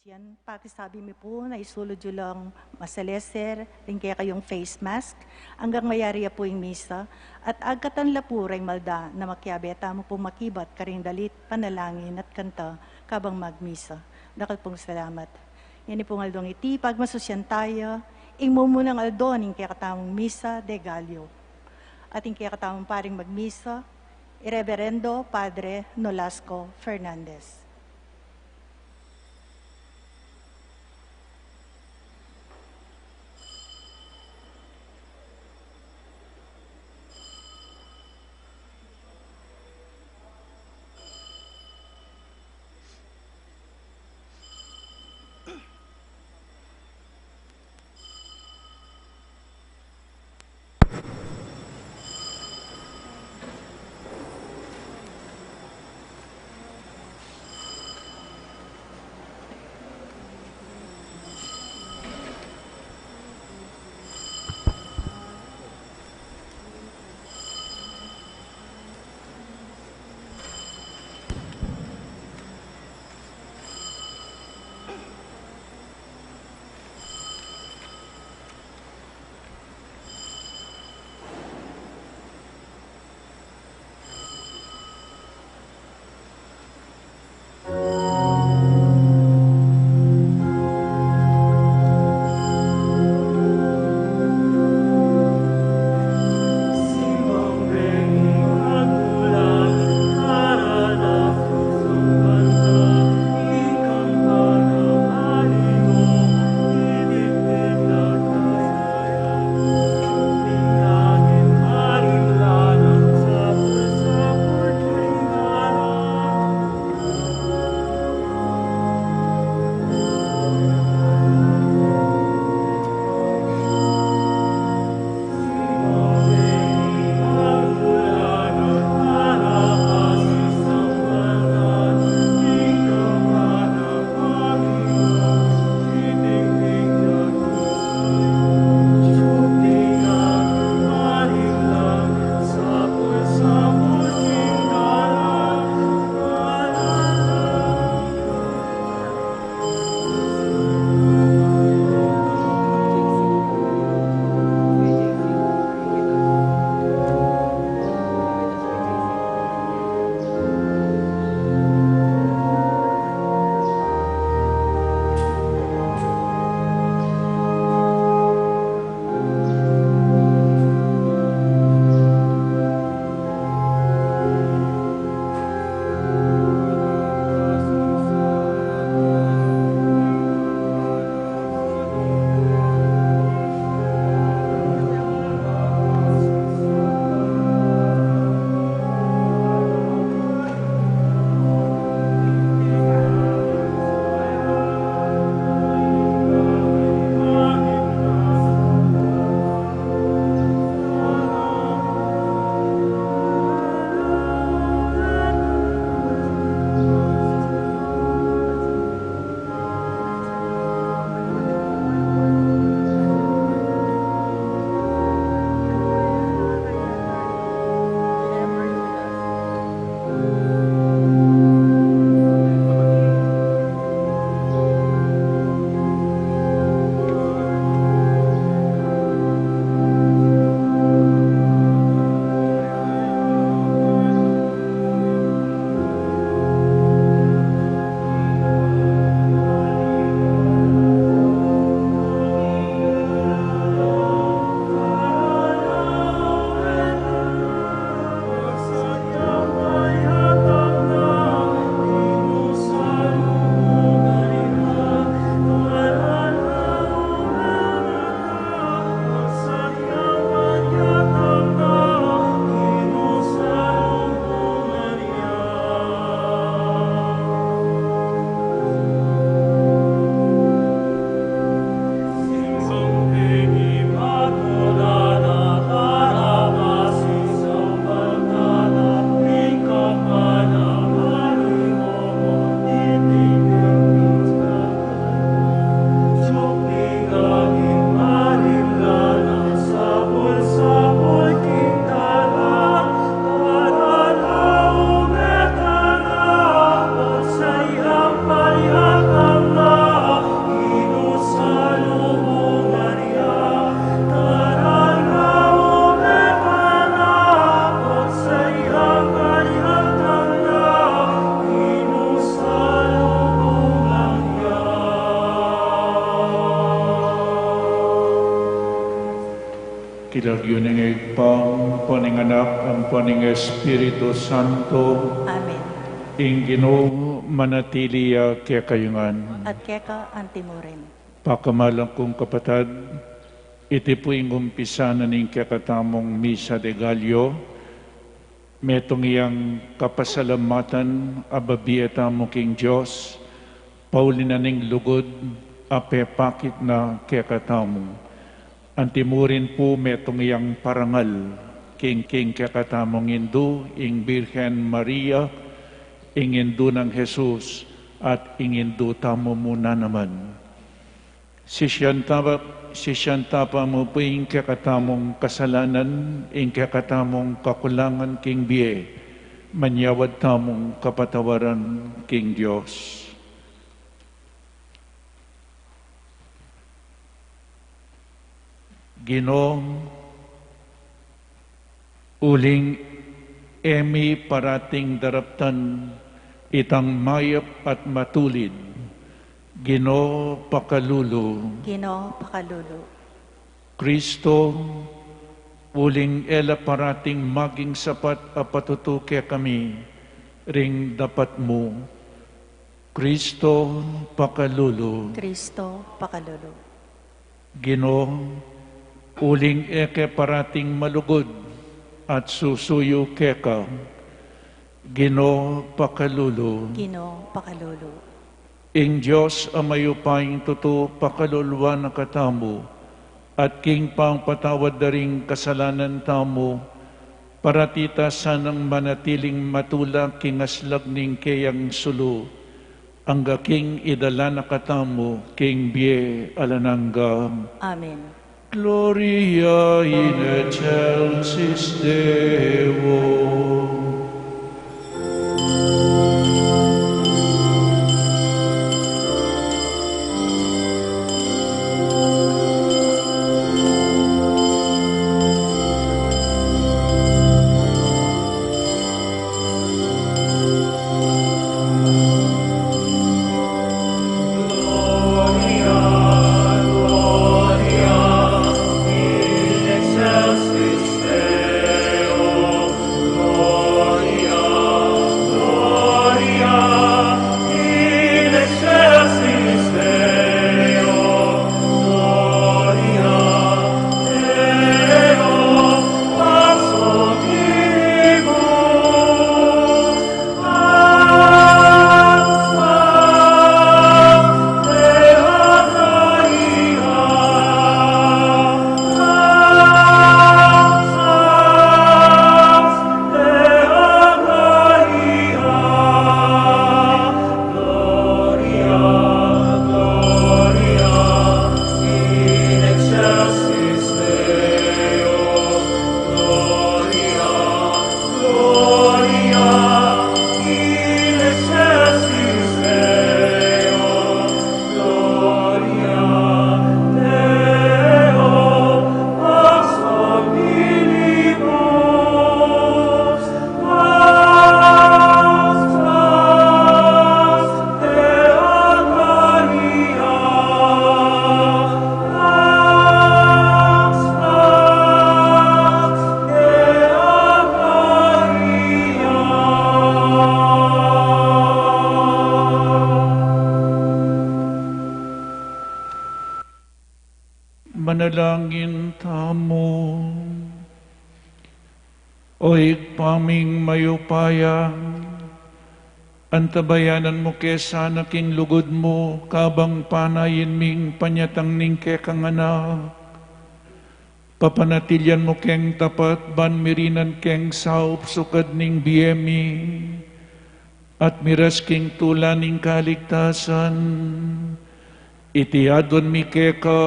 yan, pakisabi mi po na isulod yun lang masaleser, rin kaya kayong face mask, hanggang mayari po yung misa, at agkatan la po rin malda na makiabeta mo po makibat karing dalit, panalangin at kanta kabang magmisa. Dakal pong salamat. Yan po ngaldong iti, pagmasusyan tayo, ingmumunang aldon, yung kaya katamong misa de Gallo. At yung kaya katamong paring magmisa, Ireverendo Padre Nolasco Fernandez. Kilagyo ng igpang, paninganak, ang paning Espiritu Santo, Amen. ing Ginoo manatiliya kaya kayungan. At keka antimurin. Pakamalang kong kapatad, iti po ing umpisa na ning kakatamong Misa de Gallo, metong iyang kapasalamatan ababieta mo king Diyos, pauli na ning lugod, ape pakit na kakatamong. Antimurin po metong iyang parangal, king kakatamong Indu, ing Birhen Maria, ing Indu ng Jesus, at ing Indu tamo muna naman. Sisyantapa mo po ing kakatamong kasalanan, ing kakatamong kakulangan king biye, manyawad tamong kapatawaran king Diyos. Ginong uling emi parating daraptan itang mayap at matulid. Gino pakalulu. Ginoo pakalulu. Kristo uling ela parating maging sapat a patutuke kami ring dapat mo. Kristo pakalulu. Kristo pakalulu. Gino uling eke parating malugod at susuyo keka. Gino pakalulu. Ginoo pakalulu. Ing Diyos amayupaying tuto pakaluluwa na katamo at king pang patawad daring kasalanan tamo para tita sanang manatiling matula king aslag ning kayang sulu angga king idala na katamo king bie alanangga. Amen. Gloria in excelsis Deo. Manalangin tamo. Oy paming mayupaya, antabayanan mo kesana king lugod mo, kabang panayin ming panyatang ning kekanganak. Papanatilyan mo keng tapat, banmirinan keng saup sukad ning biyemi, at miras king tula ning kaligtasan. Itiadon mi keka,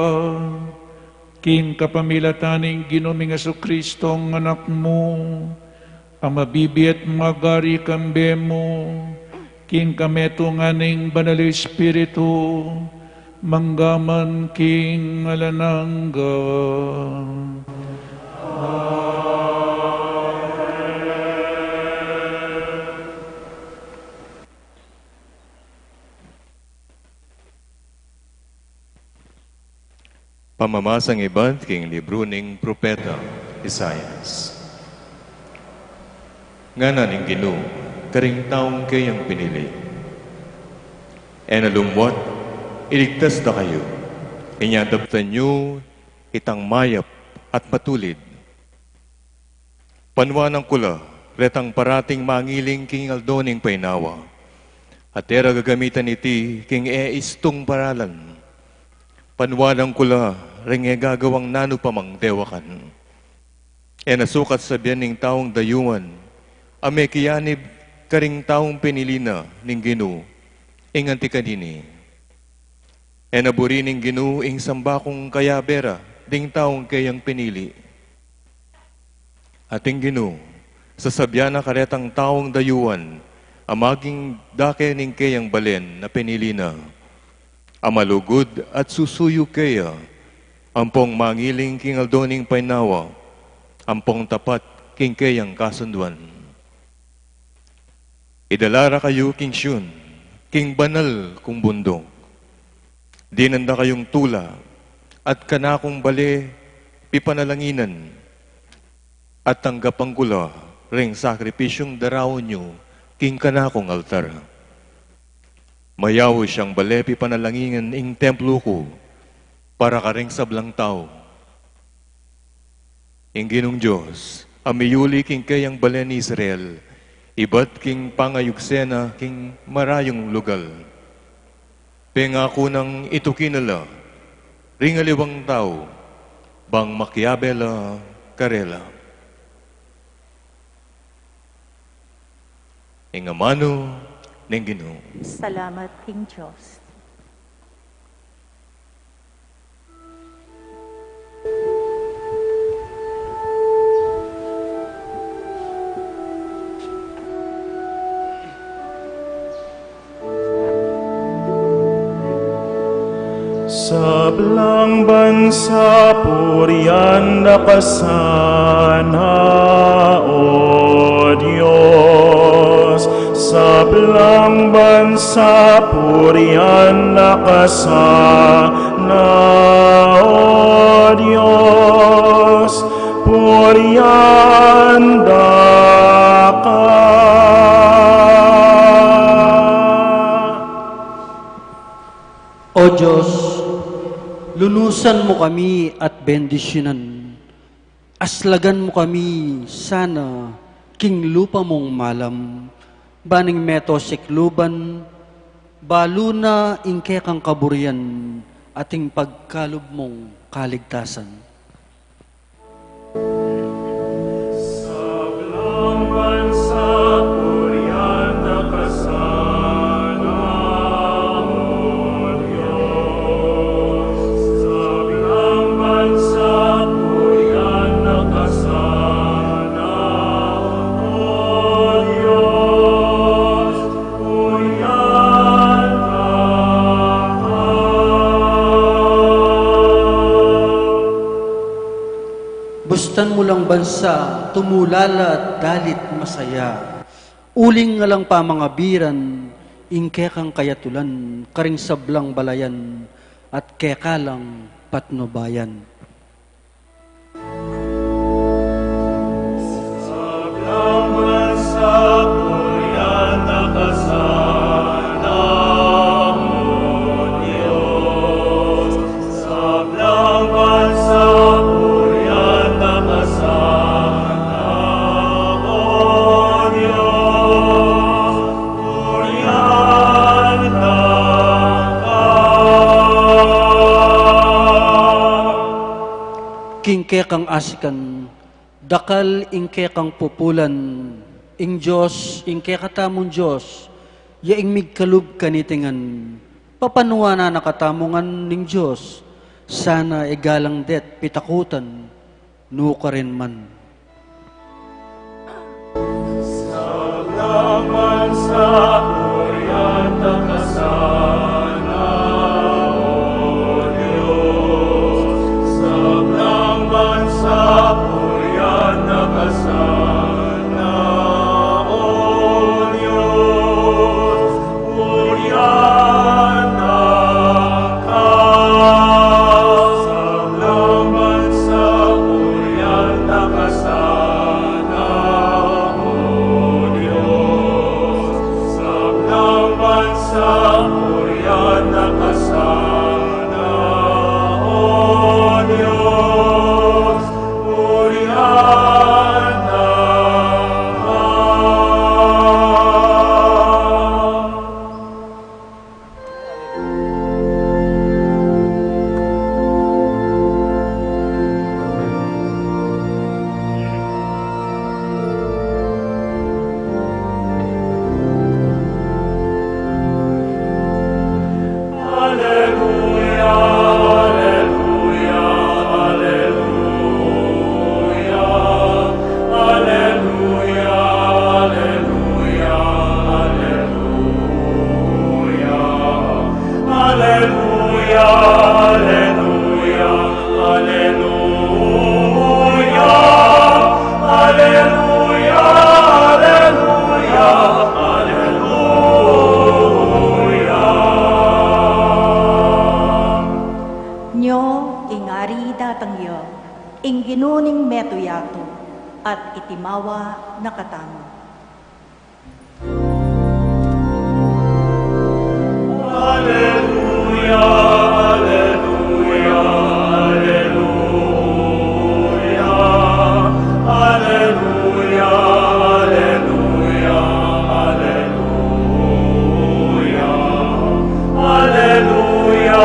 king kapamilataning Ginoming Jesucristong anak mo, ang mabibiet magari kambe mo, king kameto nganing Banal Espiritu, manggaman king alanangga. Pamamasang iban king libro ning propeta Isaias. Ngana ning Ginoo, karing taong kayang pinili. E nalumwat, iligtas na kayo. Inyadaptan nyo itang mayap at matulid. Panwanang kula, retang parating mangiling king aldoning painawa. At era gagamitan iti king istong paralan. Panwanang kula, ring gagawang nano pamang dewakan. E nasukat sa biyan ning taong dayuan, ame kiyanib karing taong pinilina ning Ginoo, inganti kanini. E naburi ning Ginoo ing sambakong kayabera, ding taong kayang pinili. Ating Ginoo, sasabyan na karetang taong dayuan, amaging dake ning kayang balen na pinili na. Amalugod at susuyo kaya, ampong mangiling king aldoning painawa, ampong tapat king kayang kasunduan. Idalara kayo king Siyun, king banal kung bundok. Dinanda kayong tula, at kanakong bale pipanalanginan, at tanggapang kula ring sakripisyong darawon nyo king kanakong altar. Mayaw siyang balepi panalangin ing templo ko para karing sablang tao. Ing Ginong Diyos, amiyuli king kayang balen ni Israel, iba't king pangayugsena king marayong lugal. Pengako ng itukinala, ring aliwang tao, bang makiabela karela. Ing amano ng Ginoo. Salamat, King Diyos. Sablang bansa purian nakasana, O Diyos. Sablang bansa purian nakasana, O Diyos. Purian daka. O Diyos, lulusan mo kami at bendisyonan. Aslagan mo kami sana, king lupa mong malam. Baning meto sikluban, balo na ingke kang kaburian, ating pagkalob mong kaligtasan. Sablang bansa purian nakasana, O Diyos. Sablang bansa purian nakasana, O Diyos. Purian ka. Bustan mo lang bansa, tumulala at dalit masaya. Uling nga lang pa mga biran, ingke kang kayatulan, karing sablang balayan, at kekalang patnubayan. Sablang bansa purian nakasana, O Diyos. Sablang bansa purian nakasana, O Diyos. Purian ka. Kingke kang asikan, dakal ingke kang pupulan, ing Diyos, ingke katamong Diyos, yaing migkalub kanitingan, papanuwa na nakatamongan ning Diyos, sana igalang det pitakutan, nuka rin man. Sablang bansa purian nakasana, O Diyos. Sablang bansa purian nakasana, O Diyos. Purian ka. makimawa nakatamo. Alleluia, alleluia, alleluia. Alleluia, alleluia, alleluia. Alleluia,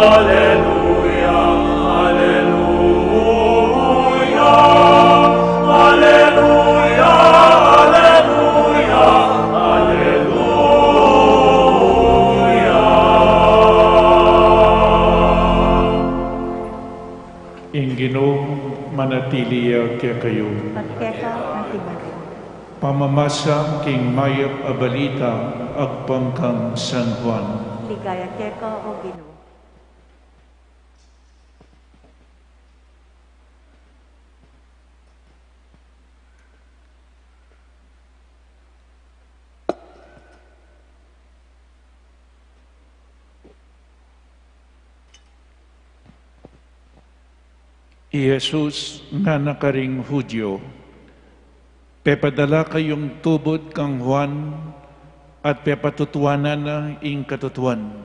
alleluia, alleluia. Alleluia, alleluia, alleluia. Inginoong manatili kaya kayo. At keka ang tibarin. Pamamasa king mayap abalita agpangkang San Juan. Ligaya keka o Ginoo. I Jesus nga nakaring Hudyo, pepadala kayong tubod kang Juan at pepatutuanan na ing katutuan.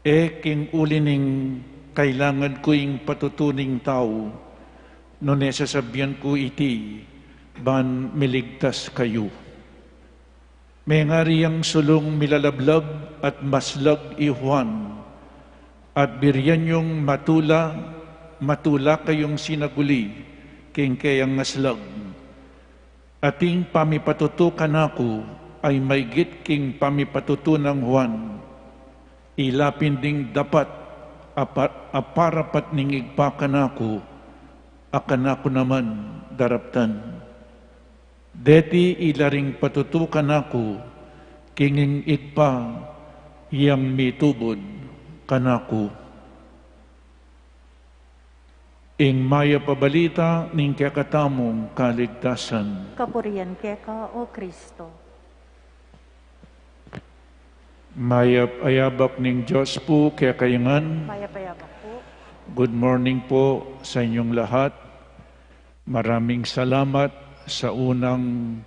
King ulining kailangan ko ing patutuning tao, no nesasabyan ko iti, ban miligtas kayo. May ngariyang sulong milalablab at maslag i Juan, at biryan yung matula kayong sinaguli, king kayang naslag. Ating pamipatutukan ako ay maygit king pamipatuto ng Juan. Ilapin ding dapat aparapat ning igpakan ako, akan ako naman daraptan. Deti ilaring patutukan ako, kinging igpa, iyang mitubod kanako. Ing maya pabalita ning kakatamong kaligtasan. Kapurian keka o Kristo. Mayap ayabak ning Diyos po kaya kayangan. Payapayabak po. Good morning po sa inyong lahat. Maraming salamat sa unang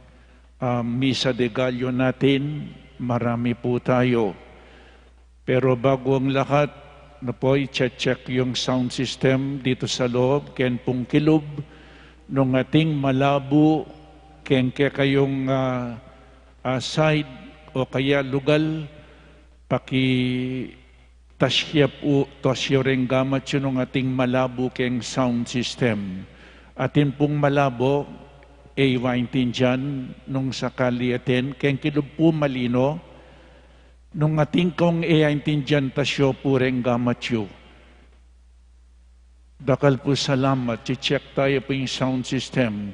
Misa de Gallo natin. Marami po tayo. Pero bago ang lahat, na po i-check yung sound system dito sa loob, ken pong kilob, nung ating malabo, ken kayong side o kaya lugal, tasya ring gamat yun ng ating malabo keng sound system. Atin pong malabo, waintindihan nung sakali atin, ken kilob po malino, nung ating kong iaintindihan tasyo pureng gamatyo. Dakal po salamat, check tayo po yung sound system.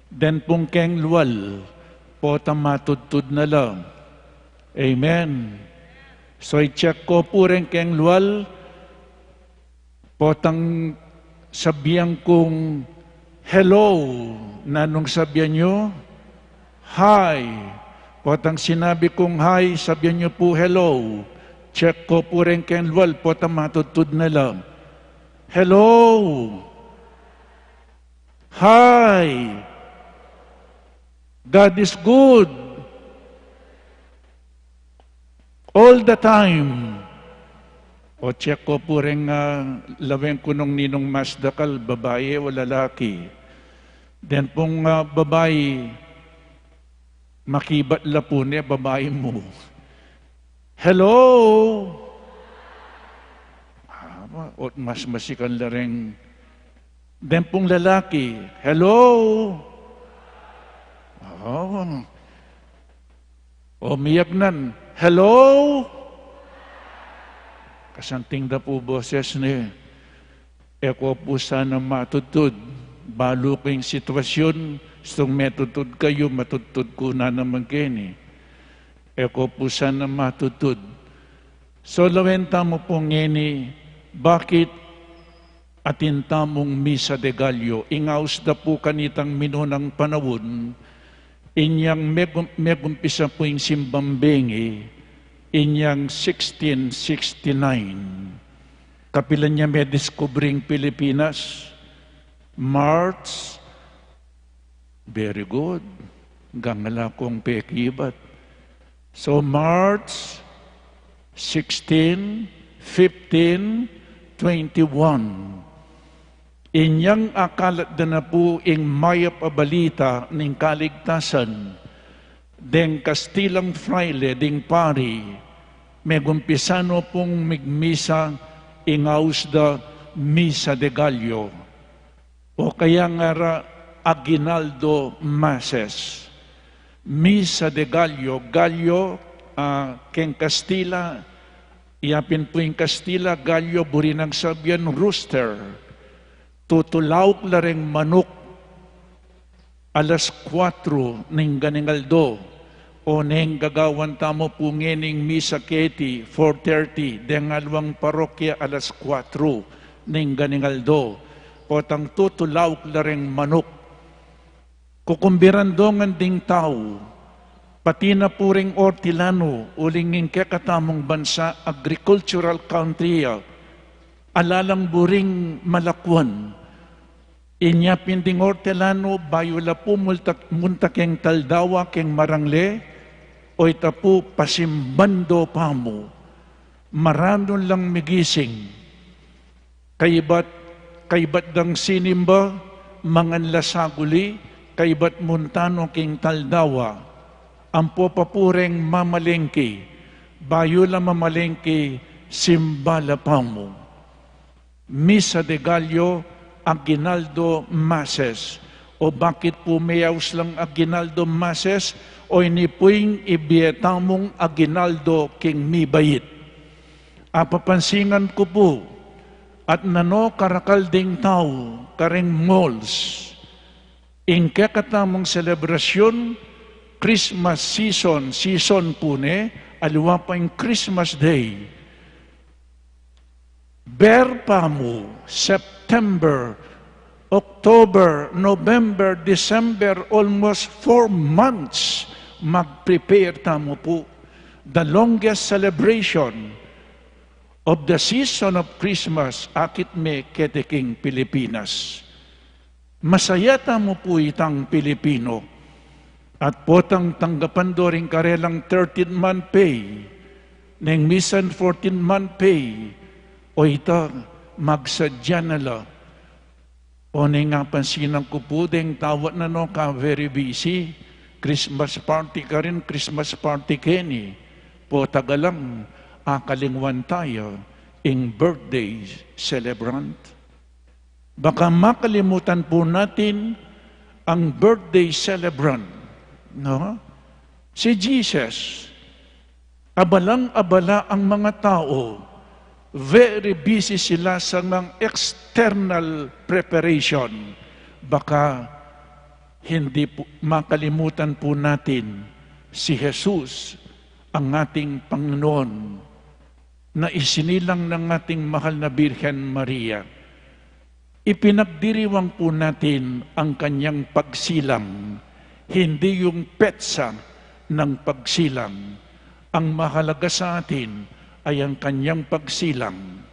Then pong keng luwal, po tamatudtud na lang. Amen. So i-check ko pureng keng luwal, po tang sabihan kong hello, na nung sabihan nyo, hi. Potang sinabi kong hi, sabihan niyo po hello. Check ko po rin ken luwal, potang matutod na lang. Hello! Hi! God is good. All the time. O check ko po rin laweng ko nung ninong masdakal, babae o lalaki. Then pong babae, makibat la po niya, babae mo. Hello! O mas masikan la rin. Then pong lalaki, hello! O miyagnan, hello! Kasanting da po boses ni eko po sana matutod. Balo ko yung sitwasyon, stung metutod kayo, matutod ko na naman kini. Eko po sana matutod. So lawenta mo po ngeni, bakit atinta mong Misa de Gallo, ingaus da po kanitang minunang panawon, inyang megumpisa po yung simbambengi, inyang 1669. Kapilan niya may diskubring Pilipinas, March Very good. Gangala kong pekibat. So March 16, 15, 21. Inyang akalat na po ing mayap abalita ng kaligtasan, deng Kastilang fraile, ding pari, megumpisano pong migmisa ingaus da Misa de Gallo, o kaya nga Aguinaldo Masses. Misa de Gallo, keng Kastila, iapin po yung Kastila, Gallo, burinang sabihan, rooster. Tutulaw la ring manok alas 4 ning ganingaldo o ning gagawan tamo po ngening misa keti 4:30 dengalwang parokya alas 4 ning ganingaldo potang tutulaw la ring manok kukumbirandongan ding tao pati na puring Ortilano ulinging kekatamong bansa agricultural country alalang buring Malakwan. Inya pinding Hortelano, bayula po munta keng taldawa keng marangle, o itapu pasimbando pa mo. Marano lang migising. Kaibat dang sinimba, mangan lasaguli, kaibat muntano keng taldawa. Ampo papureng mamalengke, bayula mamalengke, simbala pa mo. Misa de Gallo, Aguinaldo Masses. O bakit pumayaws lang Aguinaldo Masses? O inipuing ibietamong Aguinaldo king mibayit. Apapansingan ko po, at nano karakal ding tao, karing malls, ing kakatamong selebrasyon, Christmas season po ne, aliwa pa yung Christmas Day. Berpamo, September, October, November, December, almost 4 months, mag-prepare tamo po. The longest celebration of the season of Christmas, akit me keteking Pilipinas. Masaya tamo po itang Pilipino. At potang tanggapan do rin karelang 13-month pay, neng misan 14-month pay, o ito, magsadya na la. O nga pansinan ko po, deng tawat na no ka very busy. Christmas party ka rin, Christmas party keni. Po tagalang, akalingwan tayo, ing birthday celebrant. Baka makalimutan po natin ang birthday celebrant. No? Si Jesus. Abalang-abala ang mga tao. Very busy sila sa mga external preparation. Baka hindi po, makalimutan po natin si Jesus, ang ating Panginoon, na isinilang ng ating mahal na Birhen Maria. Ipinagdiriwang po natin ang kanyang pagsilang, hindi yung petsa ng pagsilang. Ang mahalaga sa atin ay ang kanyang pagsilang,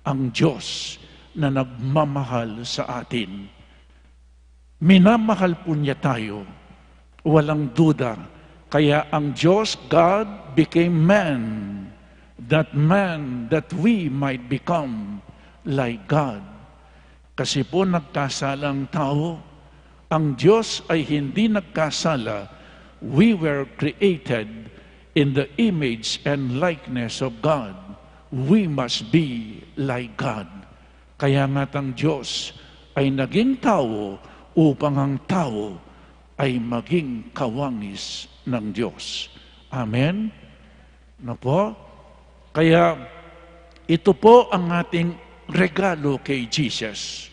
ang Diyos na nagmamahal sa atin. Minamahal po niya tayo, walang duda. Kaya ang Diyos, God, became man that we might become like God. Kasi po nagkasalang tao, ang Diyos ay hindi nagkasala. We were created in the image and likeness of God. We must be like God. Kaya nga't ang Diyos ay naging tao upang ang tao ay maging kawangis ng Diyos. Amen? No po? Kaya ito po ang ating regalo kay Jesus.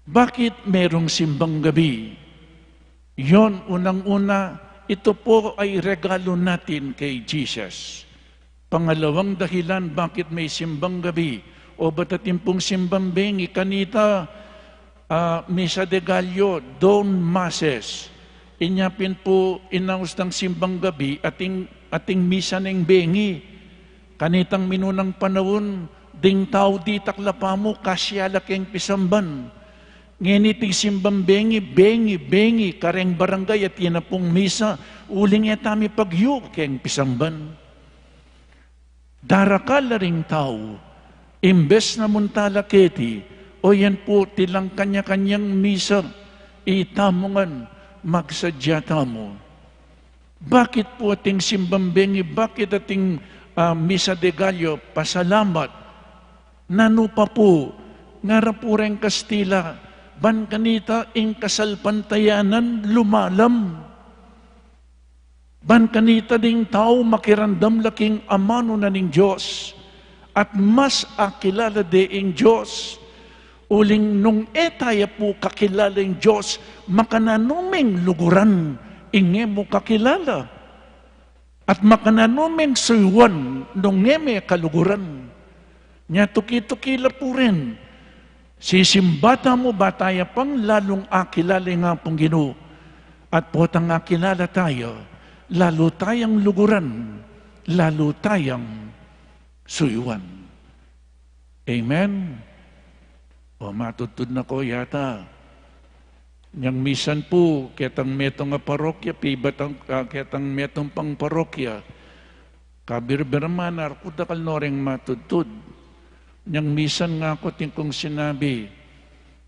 Bakit merong simbang gabi? Yon, unang-una, ito po ay regalo natin kay Jesus. Pangalawang dahilan, bakit may simbang gabi? O batatin pong simbang bengi, kanita, Misa de Gallo, Dawn Masses. Inyapin po, inaus ng simbang gabi, ating misa ng bengi. Kanitang minunang panahon, ding tao di taklapa mo, kasyala keng pisamban. Ngeniting simbang bengi, kareng barangay at yan na pong misa, uling etami pagyo, keng pisangban. Darakala ring tao, imbes na muntala keti, o yan po tilang kanya-kanyang misa, itamongan, magsadyata mo. Bakit po ating simbang bengi, bakit ating misa de Gallo, pasalamat, nano pa po, ngarapureng Kastila, ban kanita ing kasalpantayanan lumalam. Ban kanita ding tao makirandam laking amano na ning Diyos at mas akilala de ing Diyos. Uling nung etaya po kakilala ing Diyos, makananuming luguran inge mo kakilala. At makananuming suywan nung ngeme kaluguran. Nya tuki-tukila po rin. Sisimbata mo bataya pang lalong akilala nga pong Ginoo. At potang akilala tayo, lalo tayang luguran, lalo tayang suyuan. Amen? O matutod na ko yata. Yang misan po, ketang metong nga parokya, ketang metong pang parokya, kabir-birmanar, kudakal noreng matutod. Yang misan nga ko tingkong sinabi,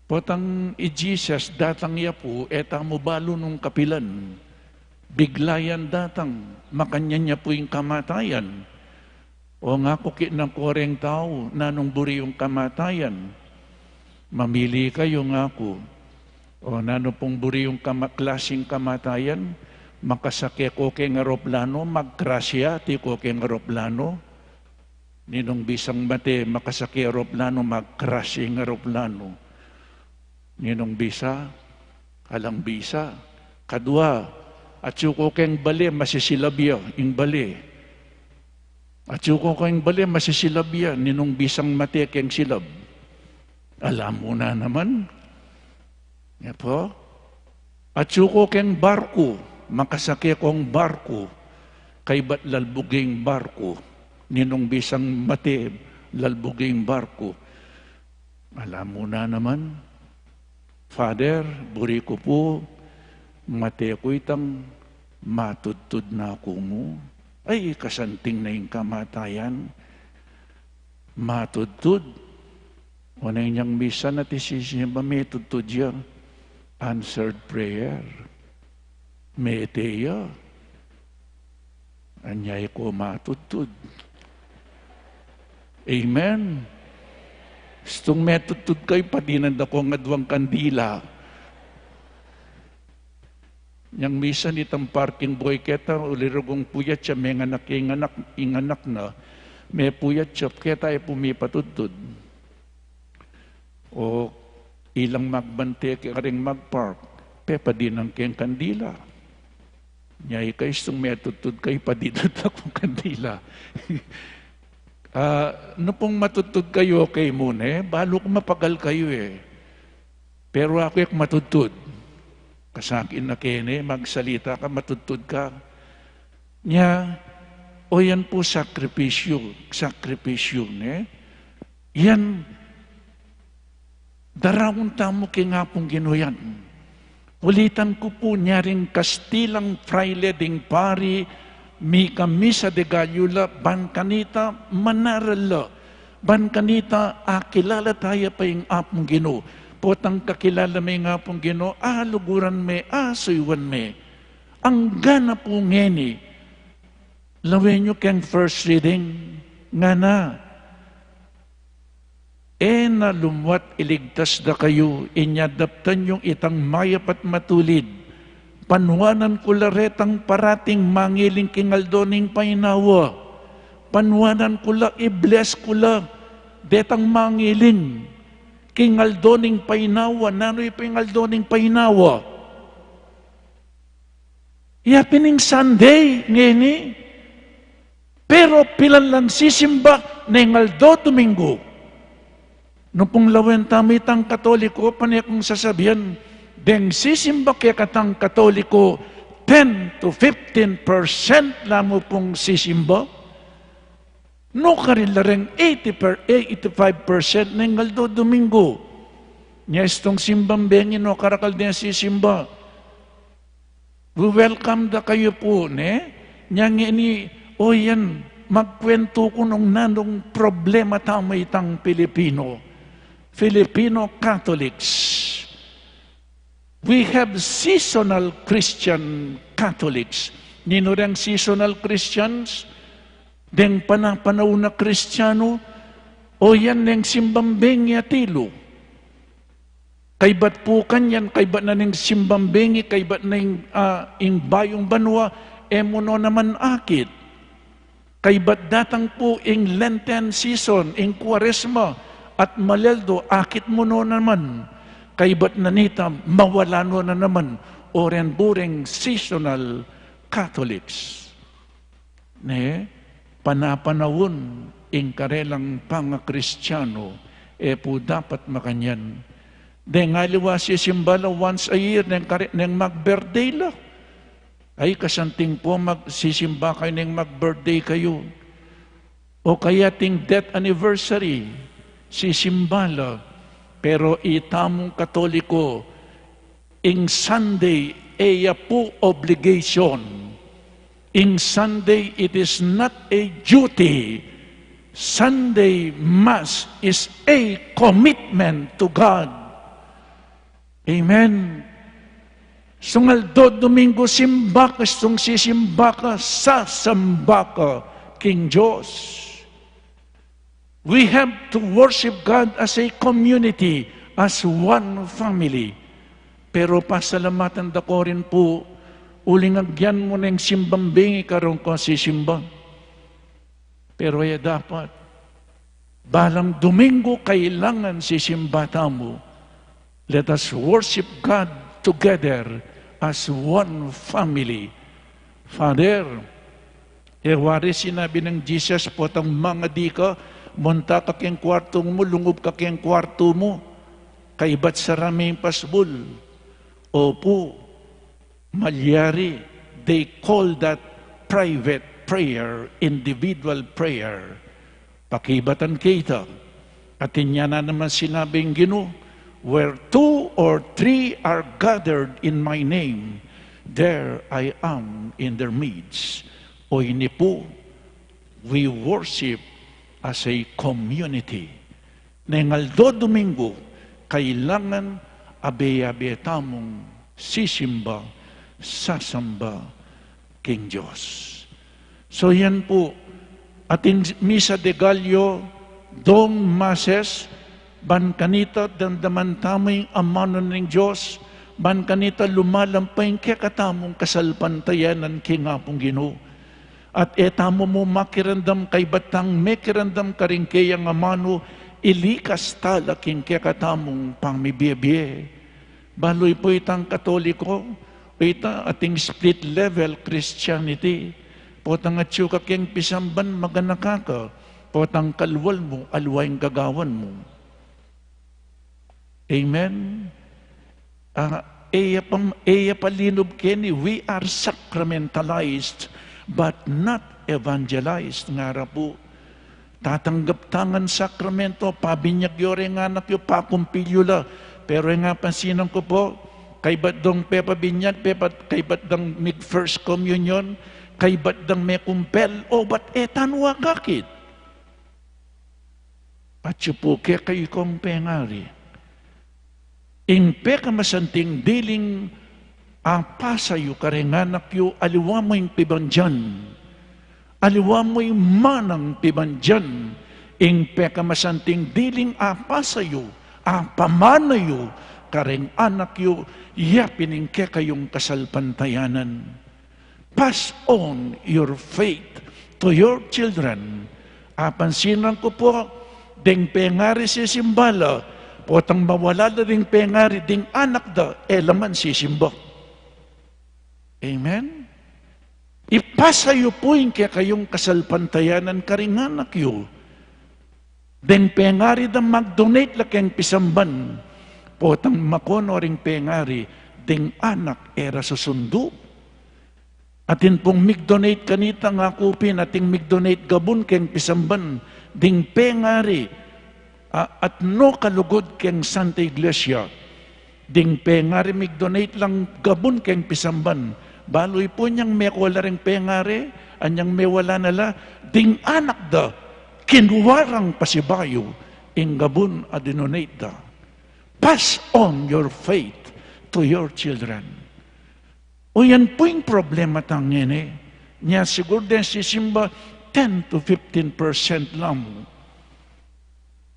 potang i-Jesus datang ya po, etang mo balo nung kapilan. Biglayan datang, makanya niya po yung kamatayan. O nga ko kinang koreng tao, nanong buri yung kamatayan. Mamili kayo nga ko. O nano pong buri yung klaseng kamatayan, makasake ko keng aeroplano, magkrasya, ti ko keng aeroplano. Ninong bisang mate, makasake aeroplano, mag-crash yung aeroplano. Ninong bisa, alang bisa. Kadua, at suko keng bali, masisilabya, yung bali. At suko keng bali, masisilabya, ninong bisang mate, keng silab. Alam mo na naman. Yan po. At suko keng barko, makasake kong barko, kay ba't lalbuging barko. Ninong bisang mati, lalbuging barko. Alam mo na naman, Father, buri ko po, mati ko itang matudtud na ako mo. Ay, kasanting na yung kamatayan. Matudtud. O na inyang misa na tisisiba, may tudtud yan. Answered prayer. Meteya. Anyay ko matudtud. Amen. Stong metutod kayo, padinand ako nga duwang kandila. Yang misa nitang parking boy keta, ulirugong puyat siya, may inganak na, may puyat siya, keta ay pumipatudtod. O ilang magbante, karing magpark, pepa din ang keng kandila. Nyay kayo, stong metutod kayo, padinand akong kandila. No pong matutod kayo, okay muna, balo ko mapagal kayo eh. Pero ako yung matutod. Kasakin na kene, magsalita ka, matutod ka. Nya, o yan po sakripisyo, ne? Yan, darawon tamo kingapong ginuyan. Ulitan ko po niya rin Kastilang fraile ding pari, mi kamisa de Gallula, ban kanita manarala, ban kanita akilala tayo pa yung apong Ginoo. Potang kakilala may nga pong Ginoo, luguran me, suywan me. Ang gana po ngeni, lawin nyo keng first reading, nga na, na lumwat iligtas da kayo, inyadaptan yung itang mayap at matulid, panwanan ko laretang parating mangiling kingaldoning painawa. Panwanan ko la, i-bless ko la, detang mangiling kingaldoning painawa. Nano'y pingaldoning painawa? Yapining Sunday, ngeni. Pero pilan lang sisimba na ingaldo Domingo. No pong lawen tamitang Katoliko, panay kong sasabihan, deng sisimba kaya katang Katoliko, 10 to 15% lamo pong sisimba. No karin lareng 85% ng Aldo Domingo. Nya istong simbang bengin no karakal niya si simba. We welcome da kayo po, ne? Nya ini, o yan, magkwento ko nung nanong problema tamo itang Pilipino. Filipino Catholics. We have seasonal Christian Catholics. Nino rin seasonal Christians? Deng panapanaw na Kristiyano? O yan neng simbambeng yatilo. Kaybat po kanyan, kaybat na ning simbambengi, kaybat na ing bayong banwa, emono naman akit. Kaybat datang po ing Lenten season, ing Quaresma, at Maleldo, akit mo no naman. Kaybat na nita, mawala no na naman, oren bureng seasonal Catholics. Ne, panapanawon ing karelang panga-Kristiyano, po dapat makanyan. Deng aliwa si simbala once a year, neng mag-birthday la. Ay, kasanting po magsisimba kayo neng mag-birthday kayo. O kaya ting death anniversary, si simbala. Pero itamong Katoliko, ing Sunday, eya po obligation. Ing Sunday, it is not a duty. Sunday Mass is a commitment to God. Amen. Sungaldo Domingo simba ka, sung sisimba ka, sasamba ka, King Diyos. We have to worship God as a community, as one family. Pero pasalamatan da ko rin po, uling agyan mo na yung simbambingi karong ko sisimba. Pero ay dapat, balang Domingo kailangan sisimbata mo. Let us worship God together as one family. Father, wari sinabi ng Jesus po, tang mga di ka, munta ka keng kwarto mo, lungub ka keng kwarto mo, kaibat sa raming pasbul. Opo, malyari, they call that private prayer, individual prayer. Pakibatan kita. At inya na naman sinabing Ginoo, where 2 or 3 are gathered in my name, there I am in their midst. O ini po, we worship as a community. Nengaldo Domingo, kailangan abe-abe tamong sisimba, sasamba, King Diyos. So yan po, ating Misa de Gallo, dong Mases, ban kanita dandaman tamay amanon ng Diyos, ban kanita lumalampay kaya katamong kasalpantayanan kingapong Ginoo. At etamo mo makirandam kay batang mekirandam karing kayang amano, ilikas talaking kaya katamong pangmibiyabiye. Baloy po itang Katoliko, ita ating split level Christianity, potang at siyo kakyang pisamban maganakaka, potang kalwal mo, alwayang gagawan mo. Amen. Eya palinob keni, we are sacramentalized but not evangelized. Nga po, tatanggap tangan sakramento, pabinyag yore nga anak yo, pakumpilyo la. Pero nga pansinan ko po, kay ba't dong pepa binyag, kay ba't dong mig first communion, kay ba't dong may kumpel, o ba't etanwa kakit? At siya po, kaya kayo kong pengari. Ingpe ka masanting diling pasayo karenganak yu, aliwa mo yung pibandyan. Aliwa mo yung manang pibandyan. Ingpe ka masanting diling pasayo, pamanayo, kareng anak yu, yapining ke kayong kasalpantayanan. Pass on your faith to your children. Pansinan ko po, deng pengari si simbala, potang mawala na rin pengari, ding anak da, elaman sisimba. Amen? Ipasayo po yung kaya kayong kasalpantayanan karing anak yu. Ding pengari da mag-donate la kayong pisamban, potang makono ring pengari, ding anak era susundo. Atin pong mig-donate kanita nga kupin, ating mig-donate gabun kayong pisamban, ding pengari, at no kalugod keng Santa Iglesia, ding pengari mig-donate lang gabon keng pisamban, baloy po niyang may wala ring pengari, anyang may wala nala, ding anak da, kinuwarang pasibayo, ing gabon adinonate da. Pass on your faith to your children. O yan po yung problema tangin eh. Niya siguro din si Simba, 10 to 15% lang.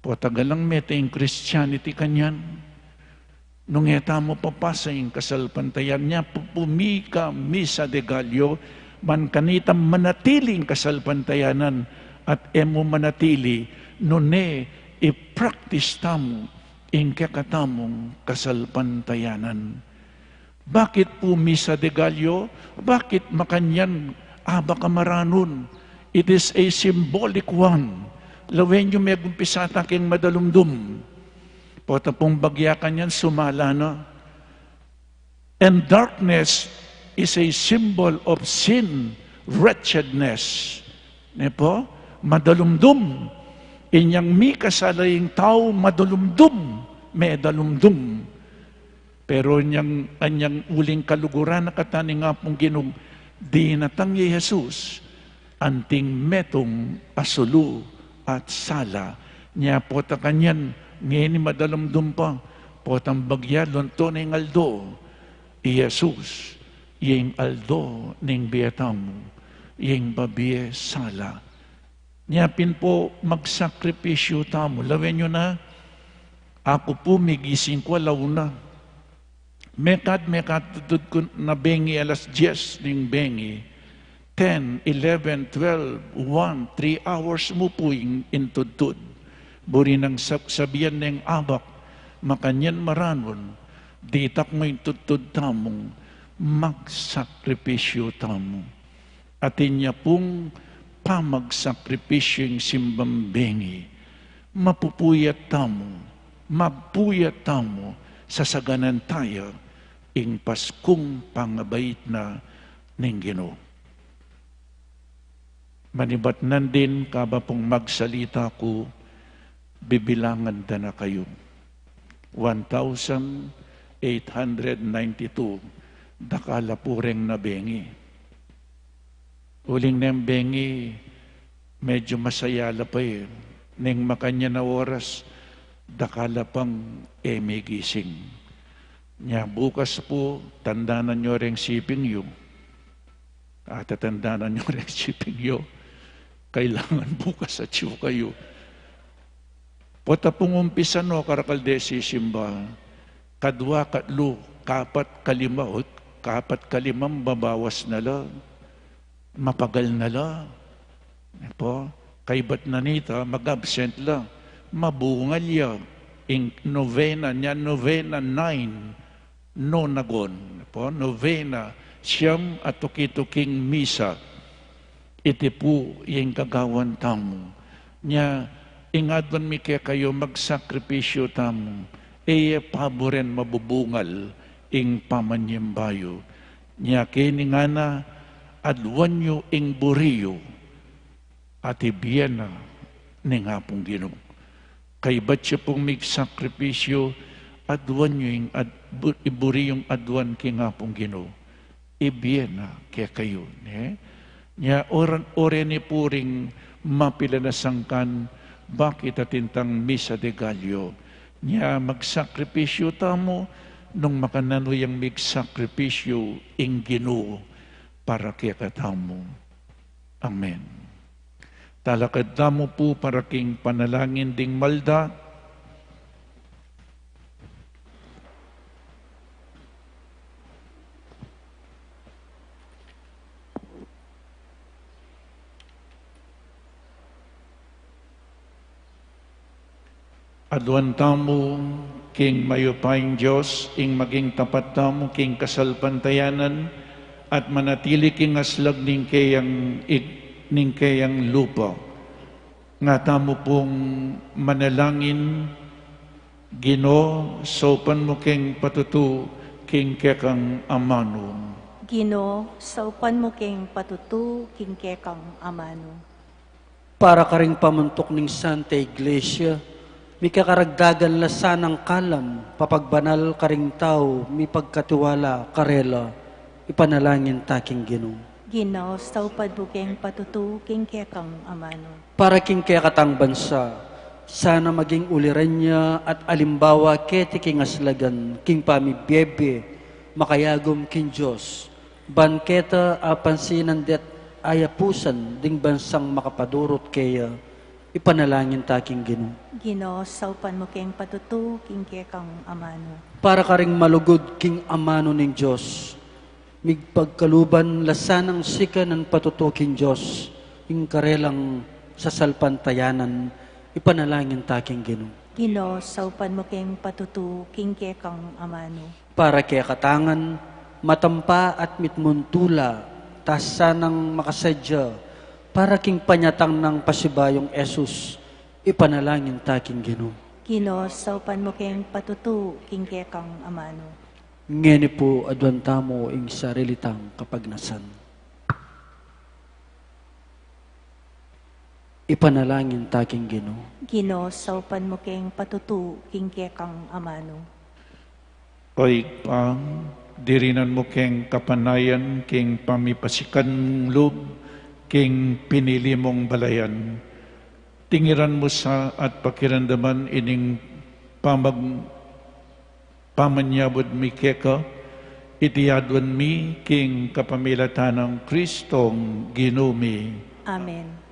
Potagalang meta yung Christianity kanyan. Nung eta mo papasa yung kasalpantayan niya, pumika misa de Gallo, man kanita manatiling kasalpantayanan at emo manatili, nune i-practice tamo in kakatamong kasalpantayanan. Bakit po misa de Gallo? Bakit makanyan aba kamaranon? It is a symbolic one. Lawen yung may gumpisa taking madalumdum. Pota pong bagyakan yan, sumala na. And darkness is a symbol of sin, wretchedness. Ne po? Madalumdum. Inyang mi kasalaying tao, madalumdum. May dalumdum. Pero anyang uling kaluguran na katani nga pong ginong di natanggi Jesus, anting metong asulu at sala. Niya po ta kanyan, ngayon madalumdum pa, po tang bagya, lonto na yung aldo. Jesus, yung aldo ning biyatang, yung babiye sala. Niya pin po magsakripisyo tamo. Lawin nyo na, ako po migising ko launa. Mekat tutod ko na bengi alas 10 ning bengi. 10, 11, 12, 1, 3 hours mo po yung intudtud. Buri nang sabihan ng abak, makanyan maranon, ditak mo yung tuttud tamong, magsakripisyo tamo. Atin niya pong pamagsakripisyo yung simbambengi. Mapupuyat tamo, magpuyat tamo, sasaganan tayo, ing Paskong pangabait na ning Ginoo. Manibatnan din, kaba pong magsalita ko, bibilangan da na kayo. 1,892, dakala po rin na bengi. Uling na bengi, medyo masayala pa eh. Neng makanya na oras, dakala pang may gising. Nya bukas po, tandanan nyo rin siping yun. At tandanan nyo rin siping yun. Kailangan bukas at siyo kayo. Pota pong umpisa no, karakaldesi simba, kadwa, katlo, kapat, kalimaot, kapat, kalimang babawas na lang, mapagal na lang. Po, kaibat na nita, mag-absent lang, mabungal yan. In novena niya, novena 9, no nagon. Po, novena, siyam at tukituking misa. Iti po yung kagawan tamo. Nya, ingadwan mi kaya kayo magsakripisyo tamo. Paboren mabubungal ing pamanyembayo. Nya, kini nga na, adwan nyo ing buriyo at ibiyana ni nga pong Ginoo. Kay ba't siya pong magsakripisyo, adwan nyo ing iburiyong adwan ki nga pong Ginoo. Ibiyana kaya kayo. Nya oren ni puring mapilanasangkan bakit atintang misa de Gallo. Nya magsakripisyo tamo nung makananoyang magsakripisyo ing Ginoo para kaya katamo. Amen. Talakad tamo po para king panalangin ding malda. Adwan tamo, king mayupayng Diyos, ing maging tapat tamo, king kasalpantayanan, at manatili king aslag ning kayang lupa. Nga tamo pong manalangin, Ginoo, sopan mo king patutu, king kekang amano. Ginoo, saupan mo king patutu, king kekang amano. Para ka ring pamuntok ng Santa Iglesia, mi kakaragdagan lasanang kalam, papagbanal karing tao, mi pagkatiwala karela, ipanalangin taking Ginoo. Ginoo, saupad bukeng patutu, king kekang amano. Para king kaya katang bansa, sana maging uliran niya at alimbawa keti king aslagan, king pamibiyebe, makayagom king Diyos, banketa apansinan det ayapusan, ding bansang makapadurot kaya, ipanalangin taking Ginoo. Ginoo, saupan mo keng patutu, king kekang amano. Para karing malugod king amano ning Diyos, migpagkaluban lasanang sika ng patutuking Diyos, ing karelang sa salpantayanan, ipanalangin taking Ginoo. Ginoo, saupan mo keng patutu, king kekang amano. Para kaya katangan, matampa at mitmuntula, tas sanang makasadya, para king panyatang ng pasibayong Esus, ipanalangin taking Ginoo. Ginoo, saupan mo keng patutu, king kekang amano. Ngeni po adwanta mo ing sarilitang kapagnasan. Ipanalangin taking Ginoo. Ginoo, saupan mo keng patutu, king kekang amano. Oy, dirinan mo keng kapanayan, king pamipasikan mong loob, king pinili mong balayan. Tingiran mo sa at pakiramdaman ining pamanyabod mi keka, itiyadwan mi king kapamilatan ng Kristong Ginumi. Amen.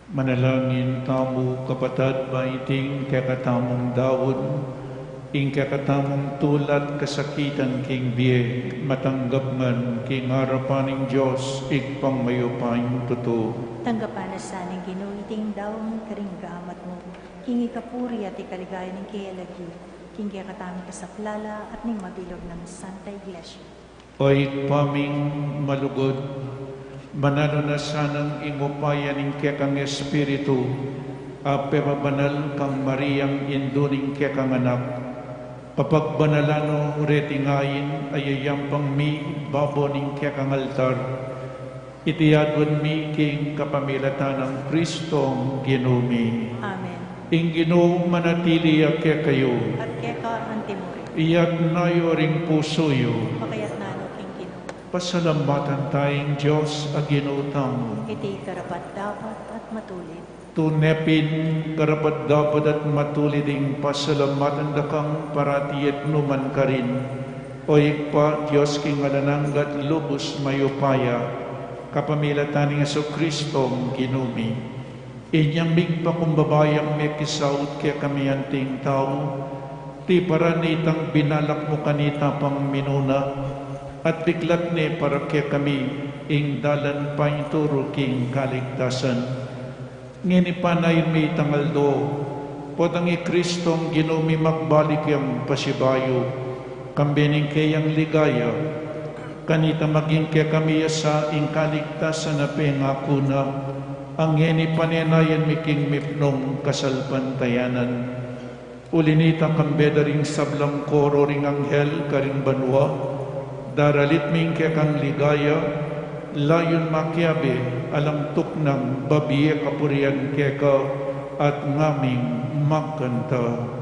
Manalangin tamo kapatad maiting kakatamong daon, ing kakatamong tulat kasakitan king biye, matanggap ngan king harapaning Diyos, igpang mayupaing totoo. Tanggapan na sa ning ginuiting daong karing gaamat mo, king ikapuri at ikaligaya ng kayalagi, king kakatami kasaplala at ning mabilog ng Santa Iglesia. Oy paming malugod, manano na sanang ingupayan ing kekang Espiritu, apepabanal kang Mariang induning kekang anak, papagbanalano retingayin ayayampang mi baboning kekang altar, itiyadwan mi king kapamilatan ng Kristong ginumi. Amen. Ing Ginoo manatili ake kayo, At keka antimuri, iyag nayo ring pusoyo, pakayat nano king Ginoo. pasalamatan tayong Diyos a ginutang. Iti karapat dapat at matulit. Tunepin karapat dapat at matulid ing pasalamatan dakang paratiet numan karin. O ikpa Diyos king alananggat lubos mayupaya, kapamilatan ni Yesu Kristong ginumi. Inyang migpakumbabayang may kisaut kaya kami anting tao, ti paranitang binalak mo kanita pang minuna, at biglat ni para kaya kami ing dalan pa turo king kaligtasan. Nginipanay may tangaldo, podang Kristong ginumi magbalik yung pasibayo, kambining kayang ligaya, kanita maging kaya kami sa ing kaligtasan na pengako na, ang ngeni paninayan miking mipnong kasalpantayanan. Ulinita kambeda ring sablang koro ring anghel karing banwa, daralit ming kaya kang ligaya, layon makiabe alang tuknang babiye kapurian keka at ngaming makanta.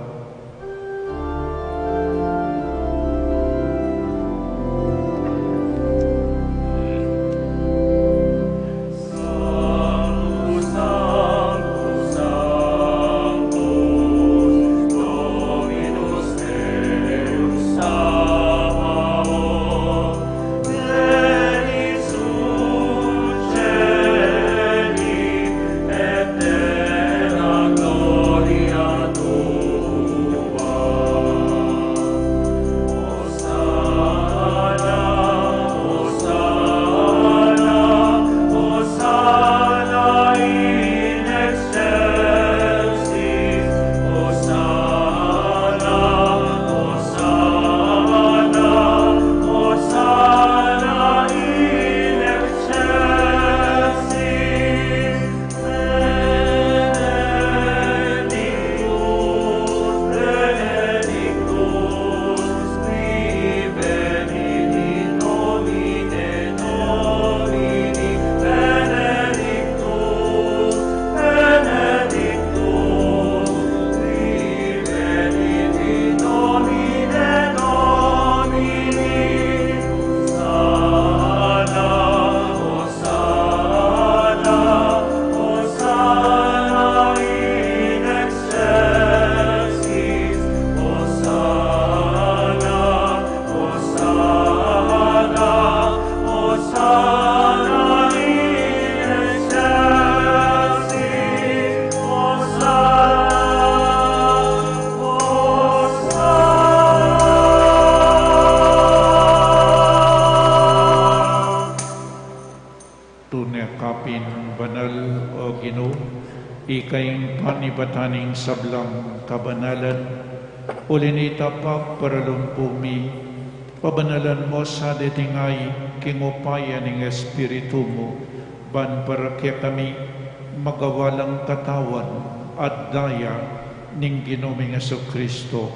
Ikay panibataning sablang kabanalan, ulinita pa paralumpumi, pabanalan mo sa detingay, kingupaya ng Espiritu mo, ban para kaya kami magawalang katawan at daya ning Ginoong Hesus Kristo.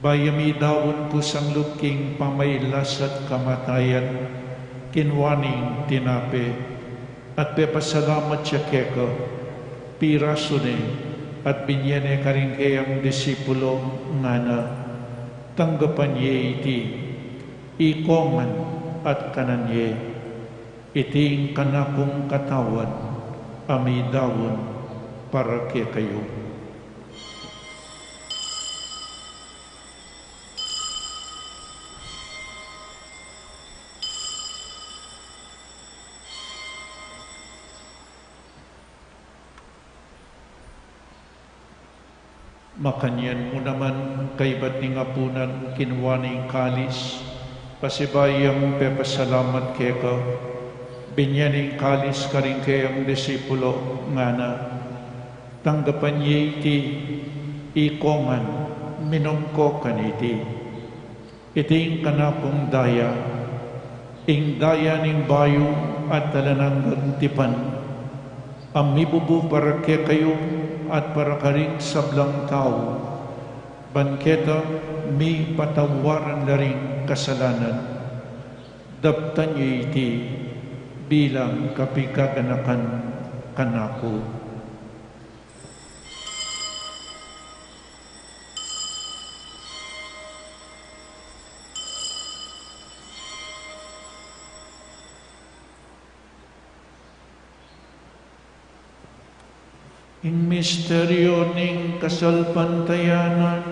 Bayami daon pusang luking pamaylas at kamatayan, kinwaning tinape, at pepasalamat siya keka, pirasune at binyene karing kayang disipulo nga na tanggapan ye iti ikongan at kananye iting kanakong katawan amidawon para kay kayo. Makanyan mo naman kay ba't ni ngapunan kinwaning kalis, pasibayang pepasalamat keka, binyaning kalis ka rin kayang disipulo nga na, tanggapan niya iti, ikongan, minom ko kaniti, iting kanapong daya, ing daya ning bayo at talanang gantipan, amibubu para kaya kayo, at para karing sablang tao, bangketa mi patawaran na ring kasalanan, daptan niyo iti bilang kapikaganakan kanako. Ing misteryo ning kasalpantayanan,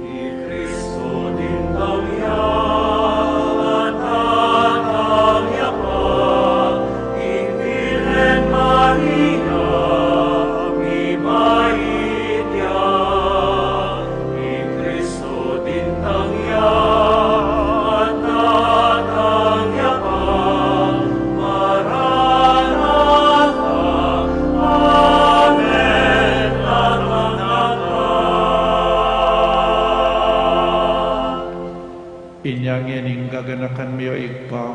Ni Cristo din tawyan at tawya pa, ing Virgen Maria, mi maitya. Ni Cristo din tawyan inyangin ing gaganakan mo igpa,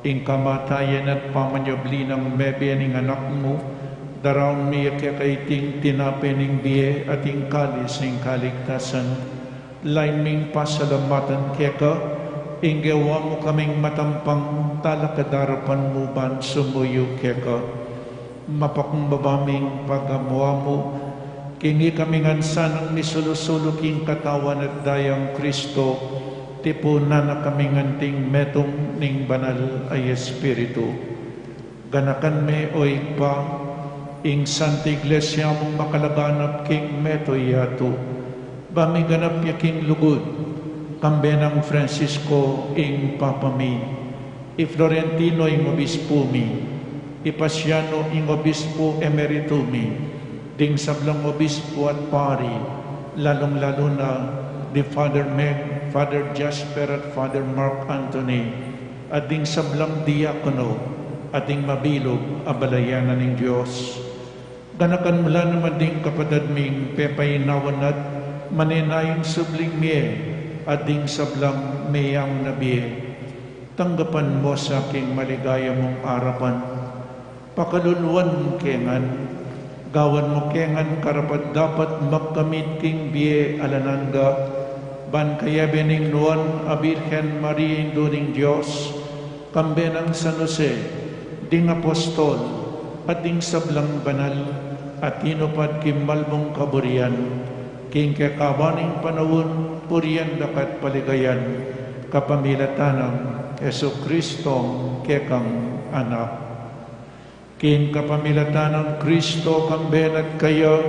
ing kamatayan at pamanyabli ng mebe ning anak mo, daraon mi kaiting tinape ning biye at ing kalis ning kaligtasan, lain ming pasalamatan keka, ing gawa mo kaming matampang talakadarapan mo ban sumuyo keka, mapakumbabaming pagamuha mo, kini kaming ansanang misulusulo king katawan at dayang Kristo, tipunan na kaming anting metong ning banal ay Espiritu. Ganakan me o igpa, ing Santa Iglesia mong makalaganap king meto yato, bami ganap yaking lugod, kambe ng Francisco ing Papa mi, i Florentino ing obispo mi, i Pasiano ing obispo emerito mi, ding sablang obispo at pari, lalong-lalo na di Father Meg, Father Jasper at Father Mark Anthony, at ding sablang diakono, at ding mabilog abalayanan ng Diyos. Ganakan mula naman ding kapatid ming pepayinawan at maninayang subling miye, at ding sablang mayang nabiye. Tanggapan mo sa aking maligaya mong arapan, pakaluluan mong kengan, gawan mo kengan karapat dapat magkamit king biye alananga, ban kaya bening nuan a Birhen Maria Induring Diyos, kambe ng San Jose, ding apostol, at ding sablang banal, at tinupad kimalmong kaburian, king kakabaning panawon, puriyan dakat paligayan, kapamilatanang Yesu Kristong kekang anak. King kapamilatanang Kristo kamben at kaya,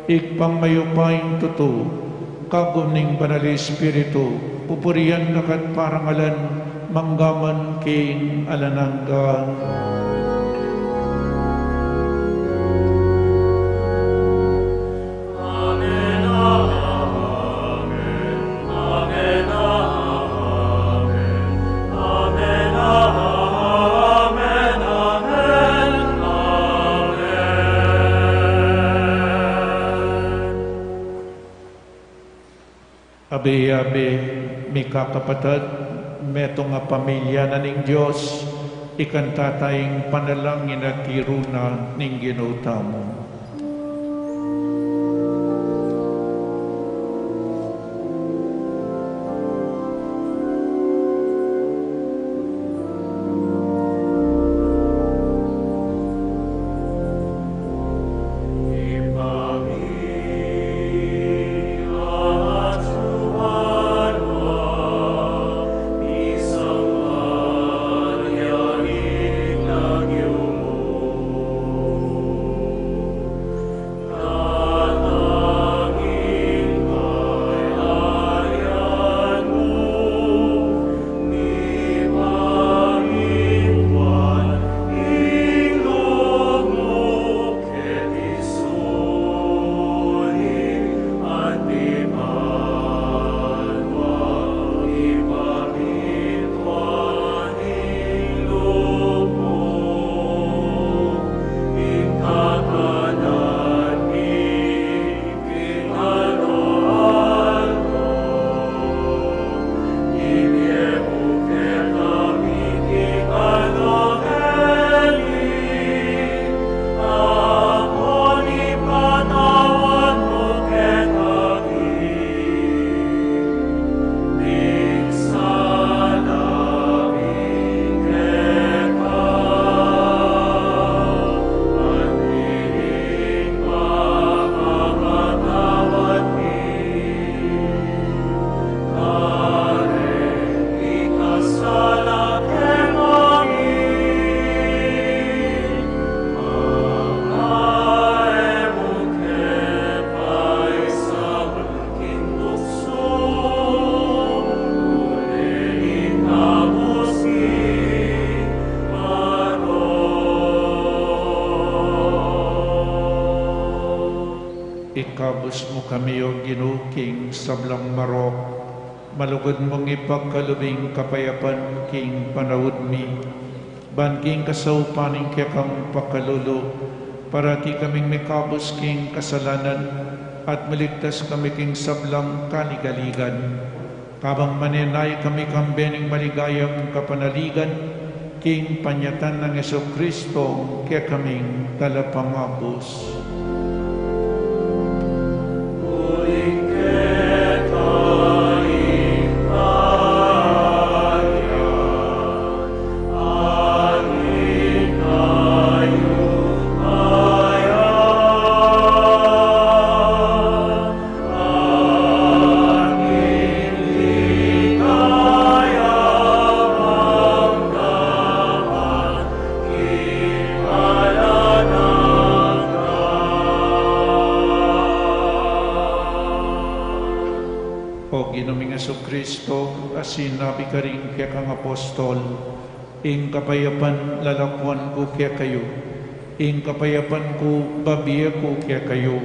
ikpang mayupaing tuto, kagum ning banal Espiritu, pupurian dakat parangalan, manggaman king alanangga. Abi-abi, mika kapatid, meto nga pamilya na ning Diyos, ikanta tayong panalangin at tiruna ning ginuta mo. Ikabos mo kami o ginuking sablang marok, malugod mong ipagkalubing kapayapan king panawod mi, banking kasaupaning kaya kang pakalulo, para ti kaming mikabos king kasalanan, at maligtas kami king sablang kaligaligan. Kabang maninay kami kang bening maligayang kapanaligan, king panyatan ng Jesucristo, kaya kaming talapangabos. Kristo, asinabi ka rin kaya kang apostol, ing kapayapan lalakwan ko kaya kayo, ing kapayapan ko babiya ko kaya kayo.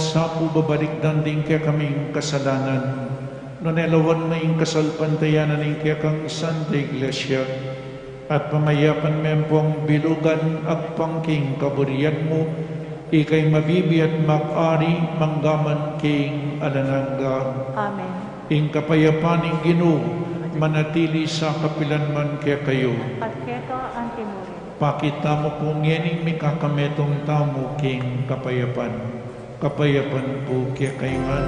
Sa po babalik din kaya kaming kasalanan, nonelawan may kasalpantayanan ing kaya kang Santa Iglesia, at pamayapan mempong bilugan at pangking kaburian mo, ikay mabibi at mag-ari manggaman king alanangga. Amen. Ing kapayapaning Ginoo, manatili sa kapilanman kaya kayo. At keto ang tinurin. Pakita mo po ngening mikakametong tamo king kapayapan. Kapayapan po kaya kaingan.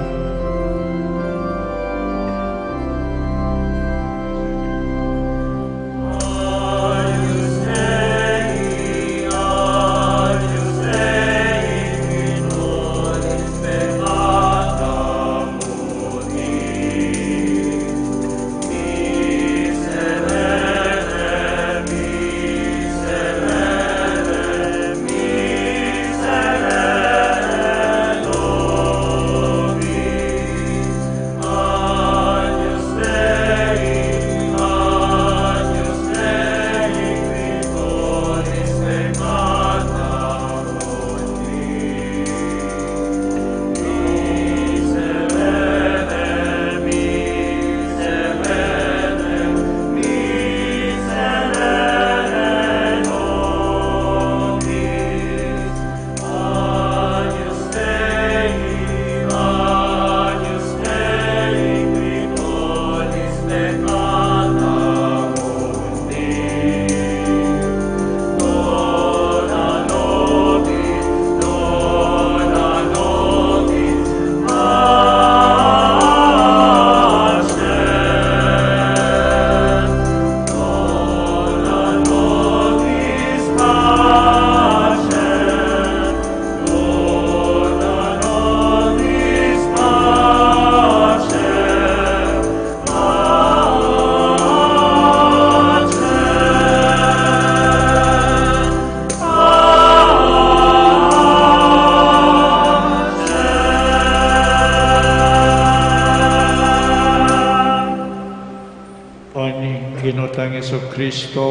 Ginotang Jesucristo,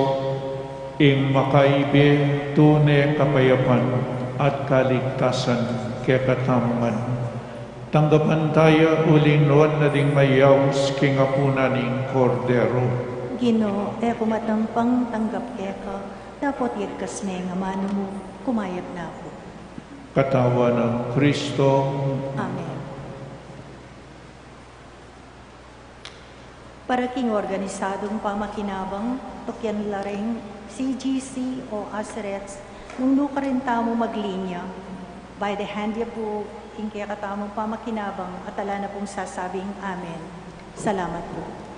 ing makaibi tunay kapayapan at kaligtasan kaya katamangan. Tanggapan tayo uling nuwan na ding mayaws kingapunan ng kordero. Ginoo, kumatampang tanggap kaya ka, dapat yagkas may nga mano mo, kumayag na ako. Katawa ng Kristo. Amen. Para king organisadong pamakinabang, tukyan laring CGC o Aserets, nung luka rin tamo maglinya, by the hand ya po, king kaya katamong pamakinabang, at ala na pong sasabing Amen. Salamat po.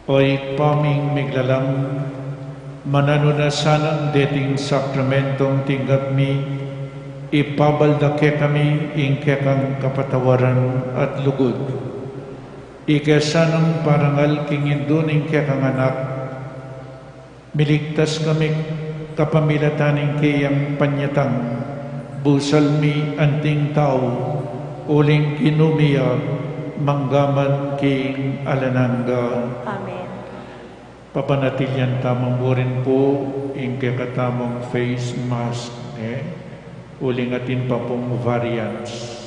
Oy paming miglalang mananunasanang dating sakramentong tingkat mi, ipabaldake kami ingkekang kapatawaran at lugod. Ikesanang parangal kingindun ingkekang anak, miligtas kami kapamilataning kayang panyatang, busal mi anting tao, uling kinumiya, manggaman king alananga. Amen. Papanatilyan tamang mo rin po ingkekatamang face mask. Uling atin pa pong variants.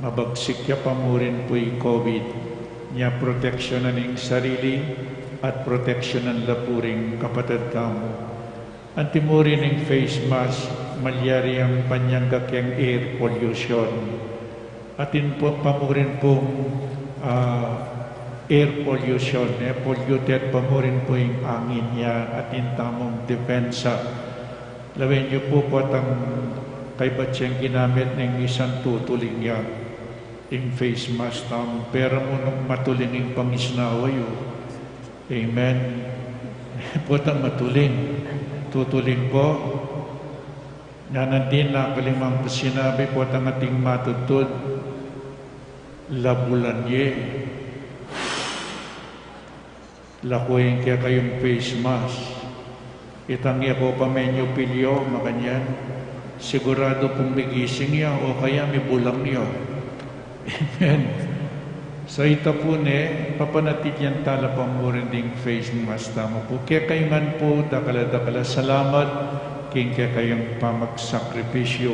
Mabagsik ya pa mo rin po COVID. Nya proteksyonan ng sarili at proteksyonan lapuring kapatid kamo. Anti mo rin ng face mask, malyari ang panyanggakyang air pollution. Atin po pa mo rin pong air pollution, polluted pa mo rin po yung angin niya at yung tamang depensa. Lawin niyo po po ang kay Batseng ginamit ng isang tutuling niya yung face mask tam pera mo nung matuling yung pangisnawa yun. Amen. Po ang matuling. Tutuling po. Nanandin na kalimang sinabi po ang ating matutod. Labulanye. Lakuin kaya kayong face mask. Itangya ko pa menyo pilyo, makanyan. Sigurado pong migising niya o kaya may bulang niya. Amen. Sa ita po papanatigyan tala pa mo rin ding face mask tamo po. Kaya kayo man po, dakala salamat, king kaya kayong pamagsakripisyo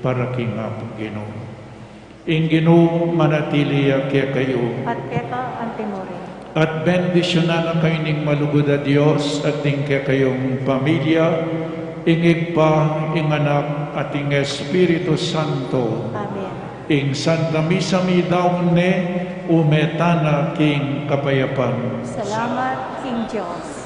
para king nga po Ginoo. Ing Ginoo manatili kaya kayo. At keka antimorin. At bendisyonan na kayo ning malugod a Diyos at ing kaya kayong pamilya, ingig pa, ing anak at ing Espiritu Santo. Amen. Ing Santa Misa mi daon umetana king kapayapan. Salamat, King Diyos.